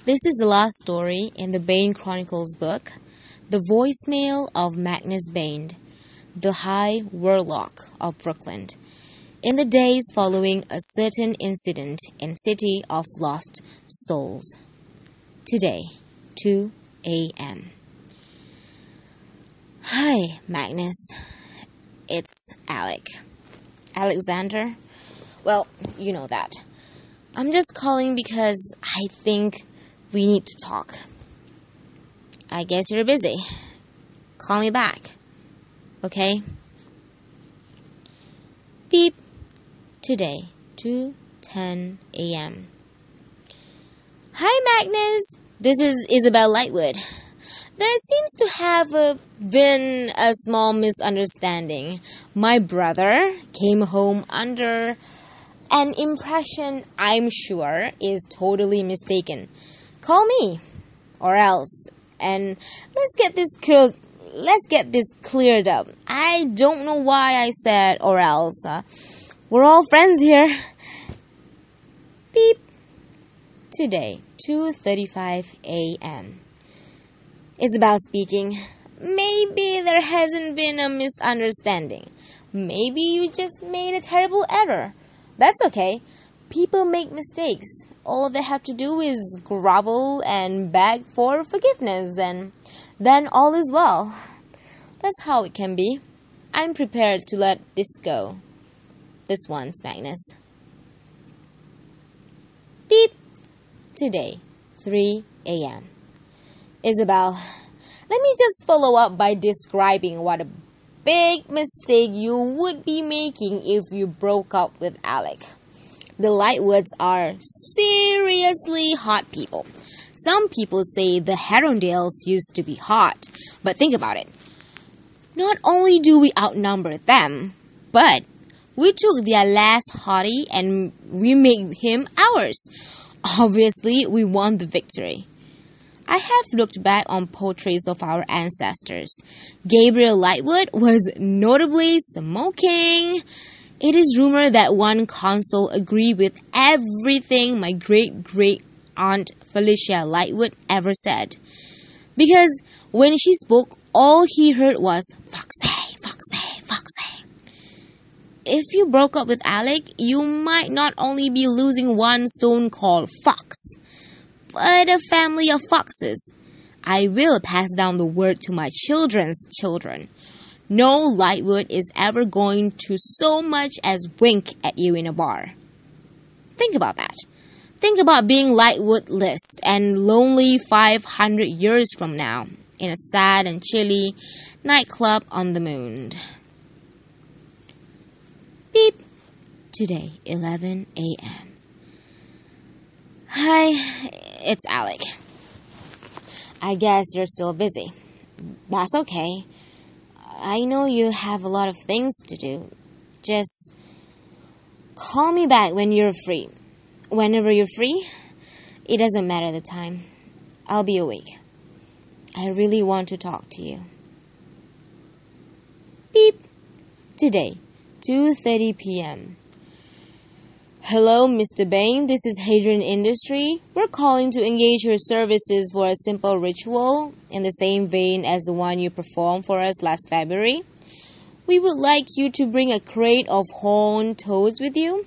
This is the last story in the Bane Chronicles book, The Voicemail of Magnus Bane, the High Warlock of Brooklyn, in the days following a certain incident in City of Lost Souls. Today, 2 a.m. Hi, Magnus. It's Alexander. Well, you know that. I'm just calling because I think we need to talk. I guess you're busy. Call me back. Okay? Beep. Today, 2:10 a.m. Hi, Magnus. This is Isabel Lightwood. There seems to have been a small misunderstanding. My brother came home under an impression I'm sure is totally mistaken. Call me, or else, and let's get this cleared up. I don't know why I said or else. We're all friends here. Beep. Today, 2:35 a.m. Isabel speaking. Maybe there hasn't been a misunderstanding. Maybe you just made a terrible error. That's okay. People make mistakes. All they have to do is grovel and beg for forgiveness, and then all is well. That's how it can be. I'm prepared to let this go. This once, Magnus. Beep. Today, 3 a.m. Isabel, let me just follow up by describing what a big mistake you would be making if you broke up with Alec. The Lightwoods are seriously hot people. Some people say the Herondales used to be hot, but think about it. Not only do we outnumber them, but we took their last hottie and we made him ours. Obviously, we won the victory. I have looked back on portraits of our ancestors. Gabriel Lightwood was notably smoking. It is rumored that one consul agreed with everything my great-great-aunt Felicia Lightwood ever said. Because when she spoke, all he heard was, Foxy, Foxy, Foxy. If you broke up with Alec, you might not only be losing one stone called Fox, but a family of foxes. I will pass down the word to my children's children. No Lightwood is ever going to so much as wink at you in a bar. Think about that. Think about being Lightwood-less and lonely 500 years from now in a sad and chilly nightclub on the moon. Beep. Today, 11 a.m. Hi, it's Alec. I guess you're still busy. That's okay. I know you have a lot of things to do. Just call me back when you're free. Whenever you're free, it doesn't matter the time. I'll be awake. I really want to talk to you. Beep. Today, 2:30 p.m. Hello, Mr. Bane. This is Hadrian Industry. We're calling to engage your services for a simple ritual in the same vein as the one you performed for us last February. We would like you to bring a crate of horned toads with you.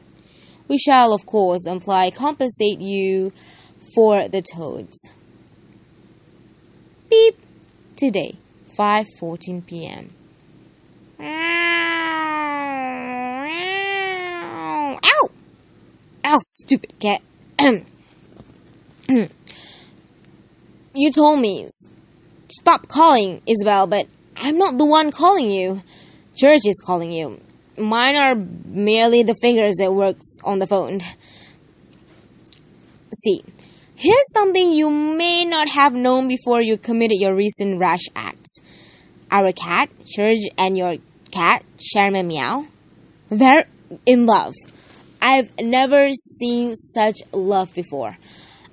We shall, of course, compensate you for the toads. Beep. Today, 5:14 p.m. Oh, stupid cat. You told me, stop calling, Isabel, but I'm not the one calling you. Church is calling you. Mine are merely the fingers that works on the phone. See, here's something you may not have known before you committed your recent rash acts. Our cat, Church, and your cat, Sherman Meow, they're in love. I've never seen such love before.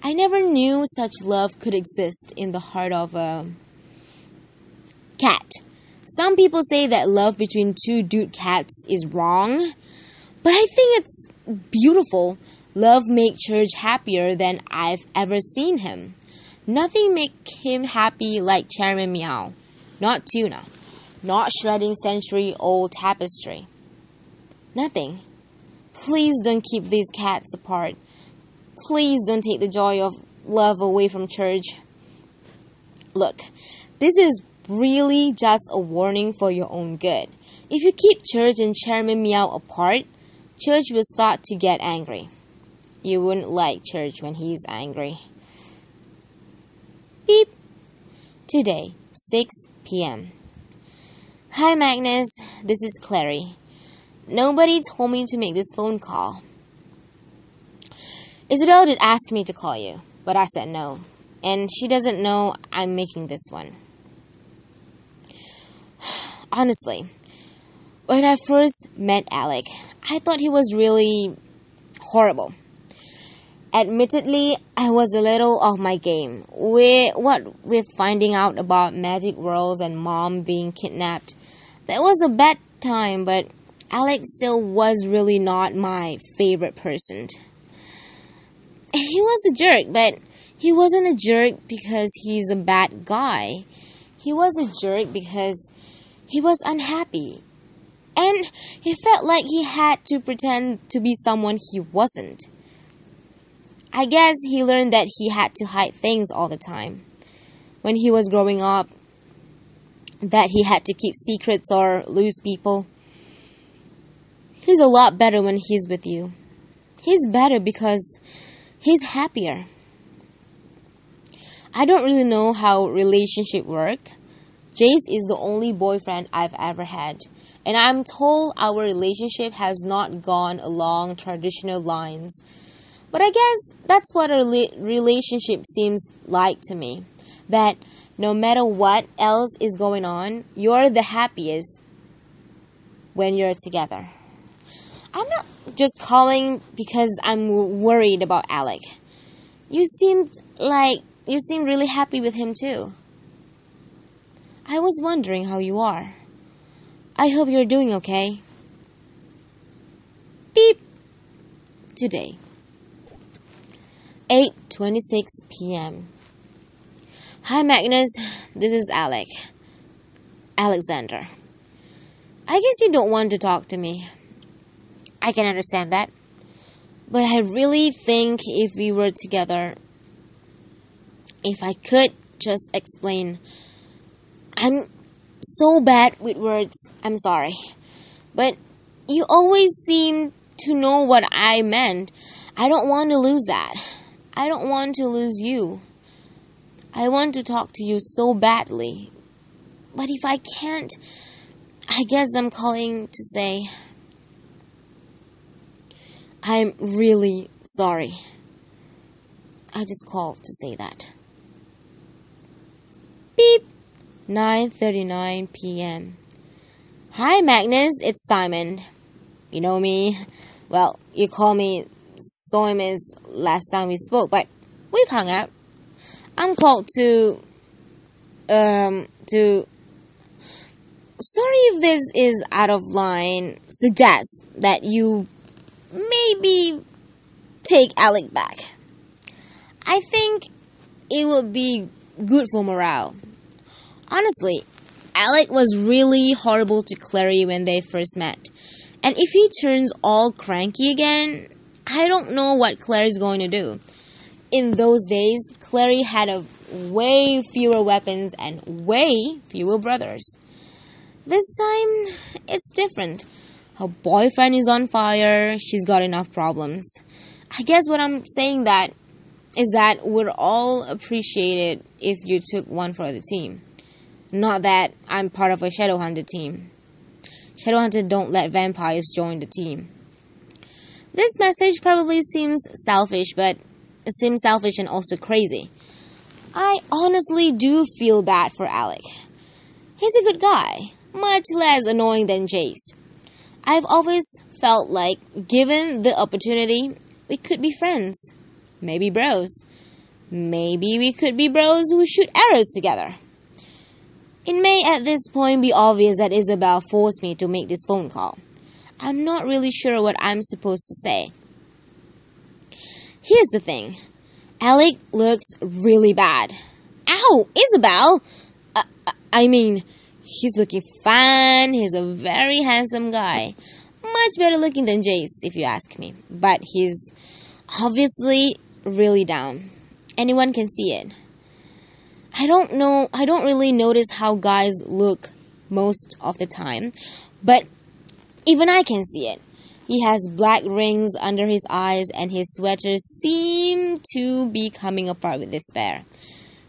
I never knew such love could exist in the heart of a cat. Some people say that love between two dude cats is wrong, but I think it's beautiful. Love make church happier than I've ever seen him. Nothing make him happy like Chairman Meow. Not tuna. Not shredding century-old tapestry. Nothing. Please don't keep these cats apart. Please don't take the joy of love away from church. Look, this is really just a warning for your own good. If you keep church and Chairman Meow apart, church will start to get angry. You wouldn't like church when he's angry. Beep. Today, 6 p.m. Hi Magnus, this is Clary. Nobody told me to make this phone call. Isabel did ask me to call you, but I said no. And she doesn't know I'm making this one. Honestly, when I first met Alec, I thought he was really horrible. Admittedly, I was a little off my game. With finding out about magic worlds and mom being kidnapped, that was a bad time, but Alec still was really not my favorite person. He was a jerk, but he wasn't a jerk because he's a bad guy. He was a jerk because he was unhappy. And he felt like he had to pretend to be someone he wasn't. I guess he learned that he had to hide things all the time. When he was growing up, that he had to keep secrets or lose people. He's a lot better when he's with you. He's better because he's happier. I don't really know how relationships work. Jace is the only boyfriend I've ever had. And I'm told our relationship has not gone along traditional lines. But I guess that's what a relationship seems like to me. That no matter what else is going on, you're the happiest when you're together. I'm not just calling because I'm worried about Alec. You seemed really happy with him too. I was wondering how you are. I hope you're doing okay. Beep. Today, 8:26 p.m. Hi Magnus, this is Alexander. I guess you don't want to talk to me. I can understand that. But I really think if we were together, if I could just explain. I'm so bad with words, I'm sorry. But you always seem to know what I meant. I don't want to lose that. I don't want to lose you. I want to talk to you so badly. But if I can't, I guess I'm calling to say I'm really sorry. I just called to say that. Beep. 9:39 p.m. Hi Magnus, it's Simon. You know me. Well, you called me Soimis last time we spoke, but we've hung out. I'm called to sorry if this is out of line. Suggest that you maybe take Alec back. I think it would be good for morale. Honestly, Alec was really horrible to Clary when they first met. And if he turns all cranky again, I don't know what Clary's going to do. In those days, Clary had way fewer weapons and way fewer brothers. This time, it's different. Her boyfriend is on fire, she's got enough problems. I guess what I'm saying that is that we'd all appreciate it if you took one for the team. Not that I'm part of a Shadowhunter team. Shadowhunter don't let vampires join the team. This message probably seems selfish, but it seems selfish and also crazy. I honestly do feel bad for Alec. He's a good guy, much less annoying than Jace. I've always felt like, given the opportunity, we could be friends. Maybe bros. Maybe we could be bros who shoot arrows together. It may at this point be obvious that Isabel forced me to make this phone call. I'm not really sure what I'm supposed to say. Here's the thing. Alec looks really bad. Ow, Isabel! I mean, he's looking fine. He's a very handsome guy. Much better looking than Jace, if you ask me. But he's obviously really down. Anyone can see it. I don't really notice how guys look most of the time. But even I can see it. He has black rings under his eyes and his sweater seems to be coming apart with despair.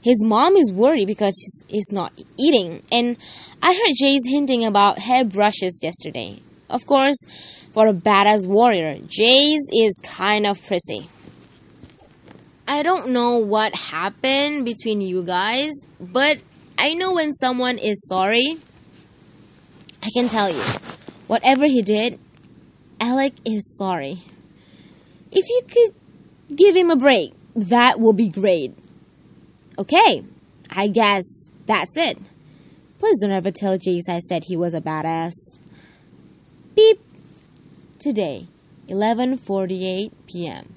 His mom is worried because he's not eating. And I heard Jace hinting about hairbrushes yesterday. Of course, for a badass warrior, Jace is kind of prissy. I don't know what happened between you guys, but I know when someone is sorry, I can tell you, whatever he did, Alec is sorry. If you could give him a break, that will be great. Okay, I guess that's it. Please don't ever tell Jace I said he was a badass. Beep. Today, 11:48 p.m.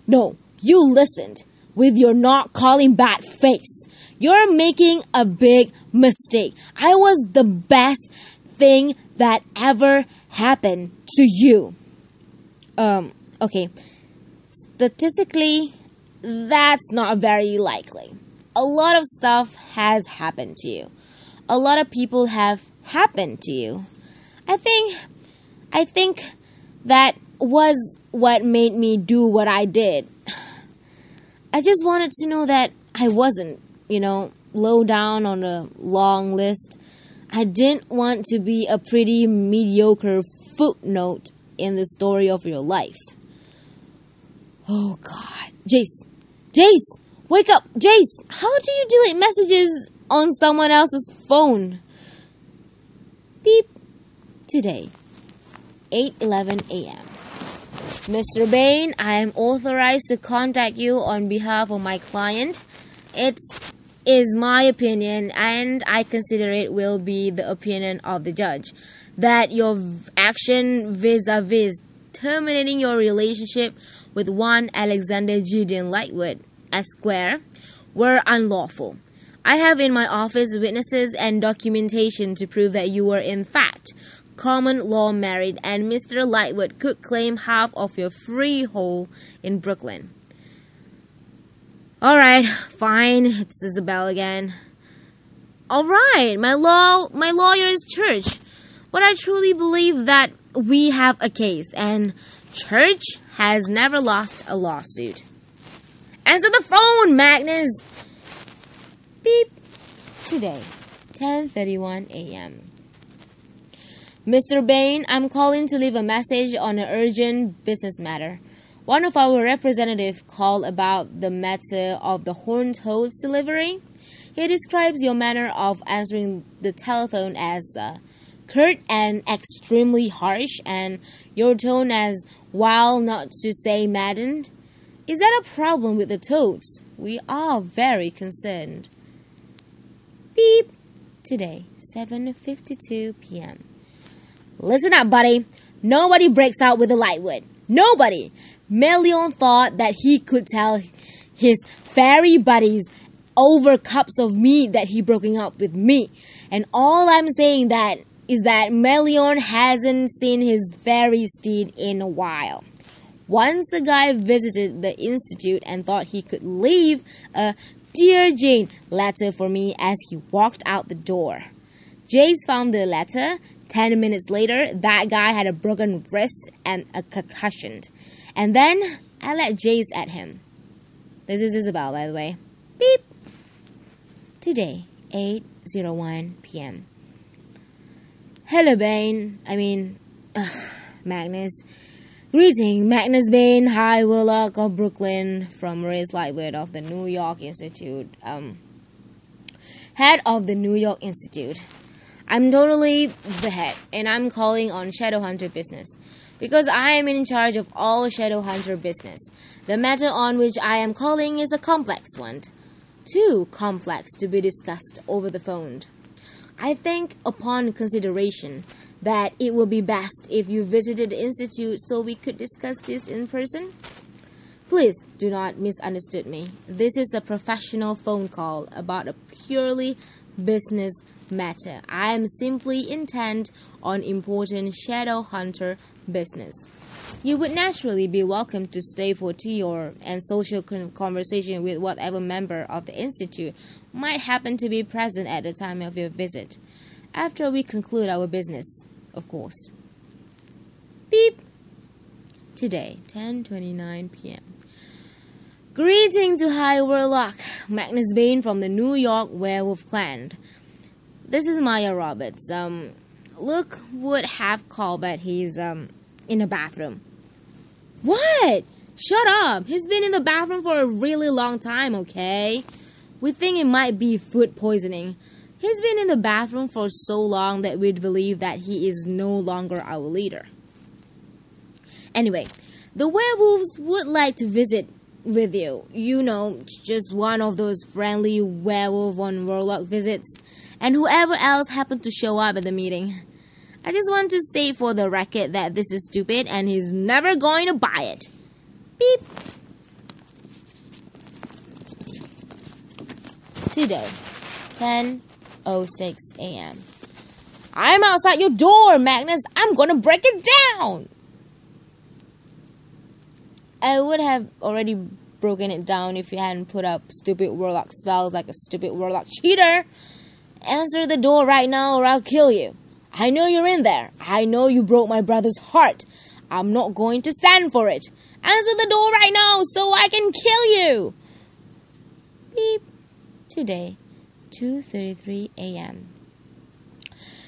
No, you listened with your not calling back face. You're making a big mistake. I was the best thing that ever happened to you. Okay. Statistically, that's not very likely. A lot of stuff has happened to you. A lot of people have happened to you. I think that was what made me do what I did. I just wanted to know that I wasn't, low down on a long list. I didn't want to be a pretty mediocre footnote in the story of your life. Oh, God. Jace! Wake up! Jace! How do you delete messages on someone else's phone? Beep. Today, 8:11 a.m. Mr. Bane, I am authorized to contact you on behalf of my client. It is my opinion, and I consider it will be the opinion of the judge, that your action vis-a-vis terminating your relationship with one Alexander Gideon Lightwood, Esquire, were unlawful. I have in my office witnesses and documentation to prove that you were in fact common law married, and Mr. Lightwood could claim half of your freehold in Brooklyn. Alright, fine, it's Isabel again. Alright, my lawyer is Church. But I truly believe that we have a case, and Church has never lost a lawsuit. Answer the phone, Magnus! Beep. Today, 10:31 a.m. Mr. Bane, I'm calling to leave a message on an urgent business matter. One of our representatives called about the matter of the horned toad's delivery. He describes your manner of answering the telephone as curt and extremely harsh, and your tone as wild, not to say maddened. Is that a problem with the toads? We are very concerned. Beep. Today, 7:52 p.m. Listen up, buddy. Nobody breaks out with a Lightwood. Nobody. Melion thought that he could tell his fairy buddies over cups of meat that he broken up with me. And all I'm saying that is that Melion hasn't seen his fairy steed in a while. Once the guy visited the institute and thought he could leave a Dear Jane letter for me as he walked out the door. Jace found the letter. 10 minutes later, that guy had a broken wrist and a concussion. And then I let Jace at him. This is Isabel, by the way. Beep. Today, 8:01 p.m. Hello, Bane. Magnus. Greeting, Magnus Bane, High Willock of Brooklyn, from Maurice Lightwood of the New York Institute. Head of the New York Institute. I'm totally the head, and I'm calling on Shadowhunter business, because I am in charge of all Shadowhunter business. The matter on which I am calling is a complex one. Too complex to be discussed over the phone. I think, upon consideration, that it will be best if you visited the Institute so we could discuss this in person. Please do not misunderstand me. This is a professional phone call about a purely business matter. I am simply intent on important shadow hunter business. You would naturally be welcome to stay for tea and social conversation with whatever member of the Institute might happen to be present at the time of your visit. After we conclude our business, of course. Beep! Today, 10:29 p.m. Greeting to High Warlock, Magnus Bane from the New York Werewolf Clan. This is Maya Roberts. Luke would have called, but he's in the bathroom. What? Shut up! He's been in the bathroom for a really long time, okay? We think it might be food poisoning. He's been in the bathroom for so long that we'd believe that he is no longer our leader. Anyway, the werewolves would like to visit with you. You know, just one of those friendly werewolf on warlock visits. And whoever else happened to show up at the meeting. I just want to state for the record that this is stupid and he's never going to buy it. Beep. Today, 10:06 a.m. I'm outside your door, Magnus. I'm gonna break it down. I would have already broken it down if you hadn't put up stupid warlock spells like a stupid warlock cheater. Answer the door right now or I'll kill you. I know you're in there. I know you broke my brother's heart. I'm not going to stand for it. Answer the door right now so I can kill you. Beep. Today, 2:33 a.m.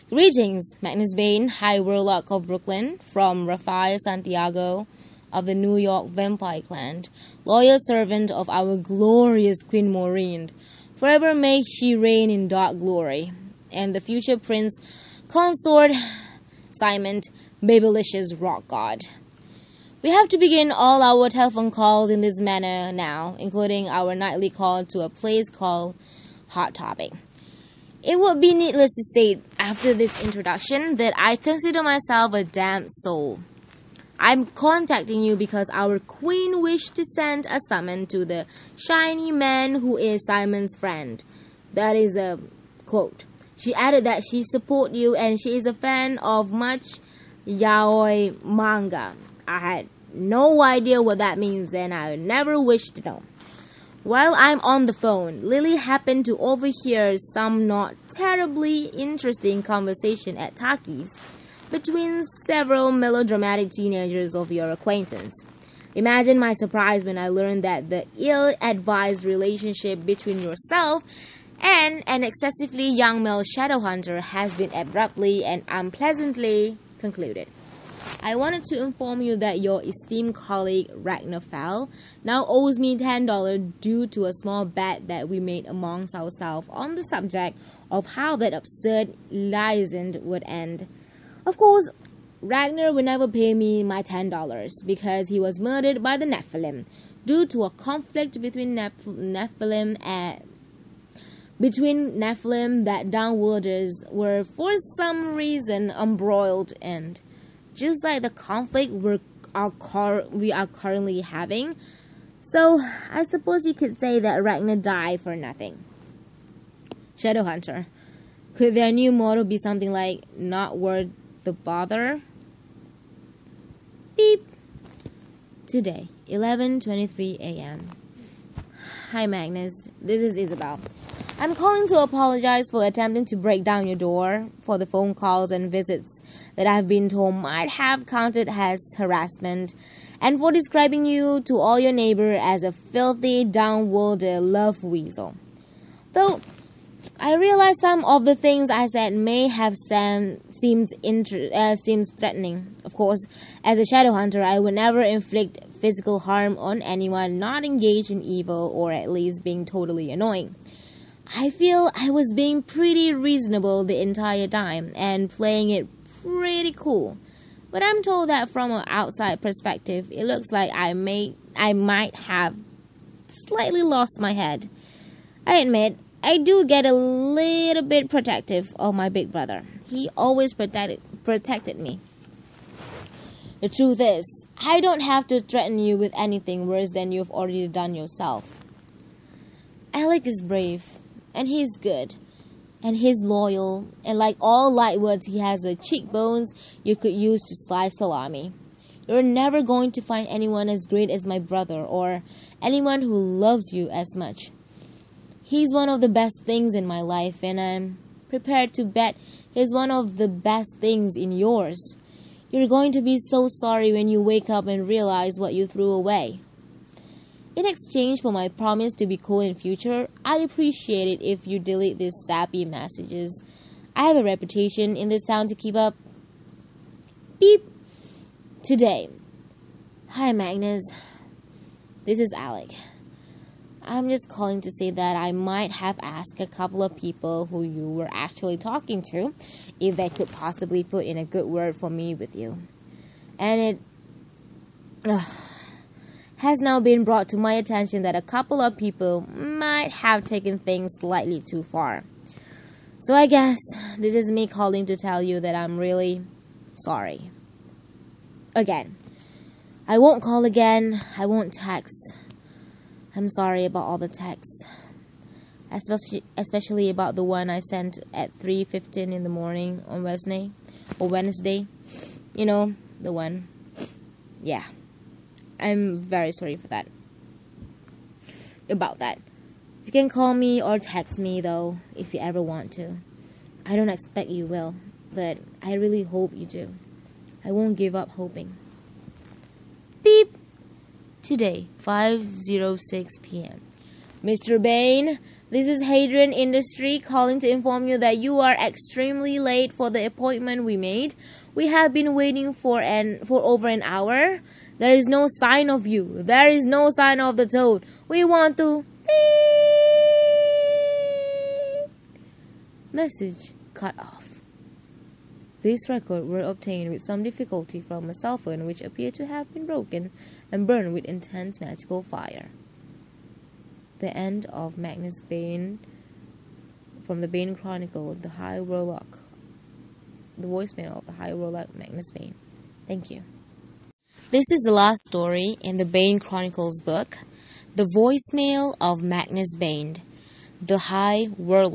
Greetings, Magnus Bane, High Warlock of Brooklyn, from Rafael Santiago of the New York Vampire Clan, loyal servant of our glorious Queen Maureen. Forever may she reign in dark glory. And the future Prince Consort Simon, Babylicious Rock God. We have to begin all our telephone calls in this manner now, including our nightly call to a place called Hot Topic. It would be needless to state, after this introduction, that I consider myself a damned soul. I'm contacting you because our queen wished to send a summon to the shiny man who is Simon's friend. That is a quote. She added that she supports you and she is a fan of much yaoi manga. I had no idea what that means and I never wished to know. While I'm on the phone, Lily happened to overhear some not terribly interesting conversation at Taki's between several melodramatic teenagers of your acquaintance. Imagine my surprise when I learned that the ill-advised relationship between yourself and an excessively young male shadow hunter has been abruptly and unpleasantly concluded. I wanted to inform you that your esteemed colleague Ragnar Fell now owes me $10 due to a small bet that we made amongst ourselves on the subject of how that absurd liaison would end. Of course, Ragnar will never pay me my $10 because he was murdered by the Nephilim due to a conflict between Nephilim that downworlders were for some reason embroiled in. Just like the conflict we are currently having. So, I suppose you could say that Ragnar died for nothing. Shadowhunter. Could their new motto be something like, not worth the bother? Beep. Today, 11:23 a.m. Hi Magnus, this is Isabel. I'm calling to apologize for attempting to break down your door for the phone calls and visits that I've been told might have counted as harassment, and for describing you to all your neighbors as a filthy, downworlder love weasel. Though I realize some of the things I said may have seems threatening. Of course, as a shadow hunter, I would never inflict physical harm on anyone not engaged in evil or at least being totally annoying. I feel I was being pretty reasonable the entire time and playing it pretty cool. But I'm told that from an outside perspective, it looks like I might have slightly lost my head. I admit, I do get a little bit protective of my big brother. He always protected me. The truth is, I don't have to threaten you with anything worse than you've already done yourself. Alec is brave, and he's good, and he's loyal, and like all lightwoods, he has the cheekbones you could use to slice salami. You're never going to find anyone as great as my brother, or anyone who loves you as much. He's one of the best things in my life, and I'm prepared to bet he's one of the best things in yours. You're going to be so sorry when you wake up and realize what you threw away. In exchange for my promise to be cool in future, I'd appreciate it if you delete these sappy messages. I have a reputation in this town to keep up. Beep. Today. Hi, Magnus. This is Alec. I'm just calling to say that I might have asked a couple of people who you were actually talking to if they could possibly put in a good word for me with you. And it has now been brought to my attention that a couple of people might have taken things slightly too far. So I guess this is me calling to tell you that I'm really sorry. Again. I won't call again. I won't text. I'm sorry about all the texts, especially about the one I sent at 3:15 in the morning on Wednesday. You know, the one. Yeah. I'm very sorry for that. About that. You can call me or text me, though, if you ever want to. I don't expect you will, but I really hope you do. I won't give up hoping. Beep! Today, 5:06 p.m. Mr. Bane, this is Hadrian Industry calling to inform you that you are extremely late for the appointment we made. We have been waiting for over an hour. There is no sign of you. There is no sign of the toad. We want to... Message cut off. This record were obtained with some difficulty from a cell phone which appeared to have been broken and burned with intense magical fire. The end of Magnus Bane from the Bane Chronicle, the High Warlock. The voicemail of the High Warlock Magnus Bane. Thank you. This is the last story in the Bane Chronicles book, The Voicemail of Magnus Bane, the High Warlock.